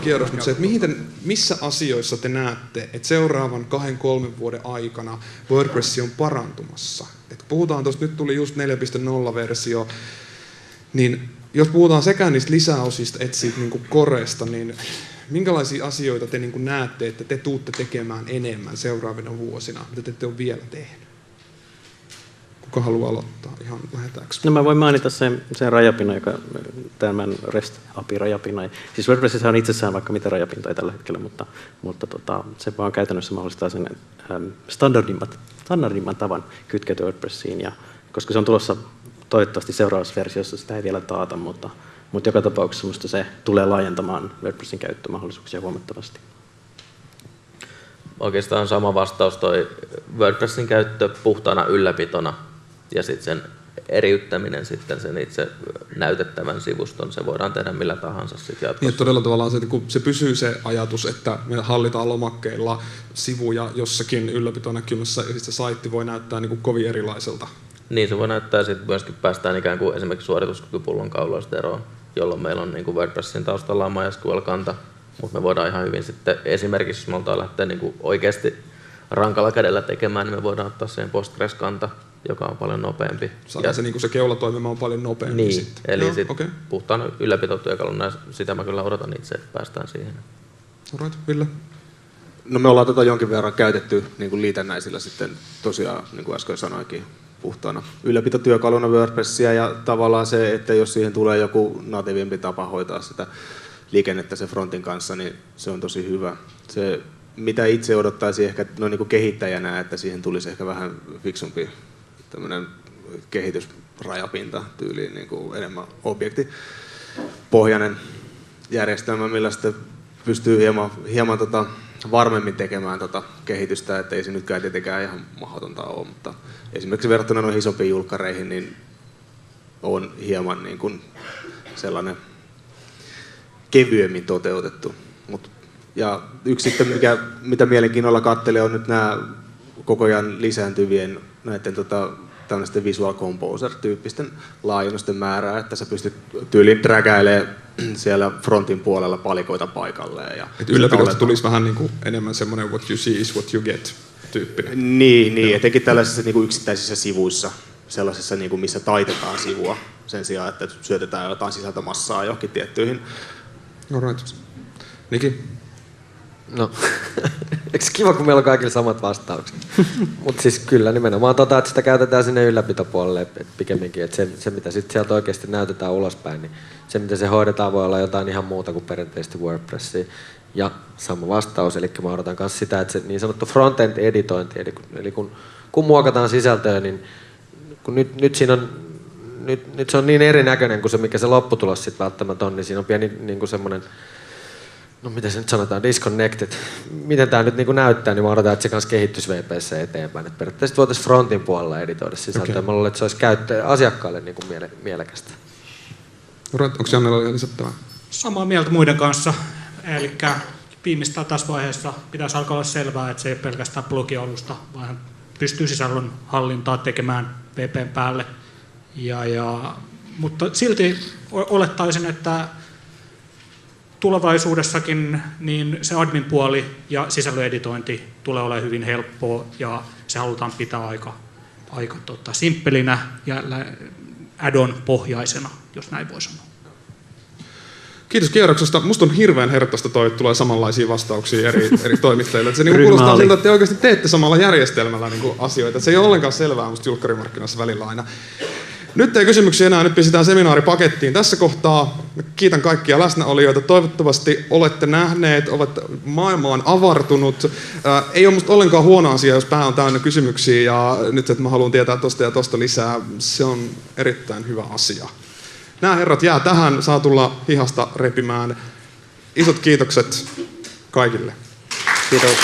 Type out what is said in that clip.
kierros nyt se, että missä asioissa te näette, että seuraavan 2-3 vuoden aikana WordPress on parantumassa? Et puhutaan tuosta, nyt tuli just 4.0-versio, niin jos puhutaan sekä niistä lisäosista että siitä niin kuin Coresta, niin minkälaisia asioita te niin kuin näette, että te tuutte tekemään enemmän seuraavina vuosina, mitä te ette ole vielä tehnyt? Kuka haluaa aloittaa? Ihan lähdetäänkö? No mä voin mainita sen rajapinnan, joka tämän REST-API-rajapinnan. Siis WordPressissä on itsessään vaikka mitä rajapintoja tällä hetkellä, mutta se vaan käytännössä mahdollistaa sen standardimman tavan kytkeytyä WordPressiin. Ja, koska se on tulossa toivottavasti seuraavassa versiossa, sitä ei vielä taata, mutta joka tapauksessa minusta se tulee laajentamaan WordPressin käyttömahdollisuuksia huomattavasti. Oikeastaan sama vastaus toi WordPressin käyttö puhtaana ylläpitona ja sitten sen eriyttäminen sitten sen itse näytettävän sivuston, se voidaan tehdä millä tahansa sitten jatkossa. Niin, todella tavallaan se, kun se pysyy se ajatus, että me hallitaan lomakkeilla sivuja jossakin ylläpitonäkymässä ja sitten se saitti voi näyttää niin kuin kovin erilaiselta. Niin, se voi näyttää, että myöskin päästään ikään kuin esimerkiksi suorituskykypullonkauloista eroon, jolloin meillä on niin kuin WordPressin taustalla on MySQL-kanta, mutta me voidaan ihan hyvin sitten, esimerkiksi jos me halutaan lähteä niin kuin oikeasti rankalla kädellä tekemään, niin me voidaan ottaa siihen Postgres-kanta, joka on paljon nopeampi. Saadaan se, niin se keulatoimima on paljon nopeampi niin, sitten. Eli sitten okay. Puhtaan ylläpitotyökaluna, sitä mä kyllä odotan itse, että päästään siihen. Alright, Ville? No me ollaan jonkin verran käytetty niin kuin liitännäisillä sitten tosiaan, niin kuin äsken sanoinkin, puhtaana ylläpitotyökaluna WordPressia ja tavallaan se, että jos siihen tulee joku natiivimpi tapa hoitaa sitä liikennettä sen frontin kanssa, niin se on tosi hyvä. Se, mitä itse odottaisi ehkä niin kuin kehittäjänä, että siihen tulisi ehkä vähän fiksumpi tämmöinen kehitysrajapinta tyyliin, niin kuin enemmän objektipohjainen järjestelmä, millä sitten pystyy hieman varmemmin tekemään kehitystä, että ei se nytkään tietenkään ihan mahdotonta ole, mutta esimerkiksi verrattuna noihin isompiin julkkareihin, niin on hieman niin kuin sellainen kevyemmin toteutettu. Ja yksi sitten, mitä mielenkiinnolla katselee, on nyt nämä koko ajan lisääntyvien näiden tällaisten Visual Composer-tyyppisten laajennusten määrää, että sä pystyt tyyliin drägäilemään siellä frontin puolella palikoita paikalleen. Ja ylläpidosta tulisi vähän niin kuin enemmän semmoinen what you see is what you get -tyyppinen. Niin, etenkin tällaisissa niin kuin yksittäisissä sivuissa, sellaisissa, niin kuin missä taitetaan sivua sen sijaan, että syötetään jotain sisältömassaa johonkin tiettyihin. Alright. Niki? No, eikö kiva, kun meillä on kaikilla samat vastaukset? Mutta siis kyllä nimenomaan että sitä käytetään sinne ylläpitopuolelle pikemminkin, että se mitä sitten sieltä oikeasti näytetään ulospäin, niin se mitä se hoidetaan voi olla jotain ihan muuta kuin perinteisesti WordPressia. Ja sama vastaus, eli mä odotan myös sitä, että se niin sanottu front-end-editointi, eli kun muokataan sisältöä, niin kun nyt siinä on nyt se on niin erinäköinen kuin se, mikä se lopputulos sitten välttämättä on, niin siinä on pieni niin kuin semmoinen, no miten se nyt sanotaan, disconnected. Miten tämä nyt niin kuin näyttää, niin mä odotan, että se kanssa kehittyisi VP:ssä eteenpäin. Et periaatteessa voitaisiin frontin puolella editoida sisältöä. Okay. Mä luulen, että se olisi asiakkaalle niin kuin mielekästä. Onko Jannella lisättävää? Samaa mieltä muiden kanssa. Eli viimeistään tässä vaiheessa pitäisi alkaa olla selvää, että se ei ole pelkästään blogialusta, vaan pystyy sisällön hallintaa tekemään VP:n päälle. Mutta silti olettaisin, että tulevaisuudessakin niin se admin-puoli ja sisällöneditointi tulee olemaan hyvin helppoa ja se halutaan pitää aika simppelinä ja add-on-pohjaisena, jos näin voi sanoa. Kiitos kierroksesta. Musta on hirveän herttaista toi, että tulee samanlaisia vastauksia eri toimittajille. Se niinku kuulostaa siltä, että te oikeasti teette samalla järjestelmällä niinku asioita. Se ei ole ollenkaan selvää musta julkkarimarkkinassa välillä aina. Nyt ei kysymyksiä enää, nyt pistetään seminaaripakettiin. Tässä kohtaa kiitän kaikkia läsnäolijoita. Toivottavasti olette nähneet, maailma on avartunut. Ei ole musta ollenkaan huono asia, jos pää on täynnä kysymyksiä ja nyt, että mä haluan tietää tosta ja tosta lisää. Se on erittäin hyvä asia. Nämä herrat jää tähän, saa tulla hihasta repimään. Isot kiitokset kaikille. Kiitos.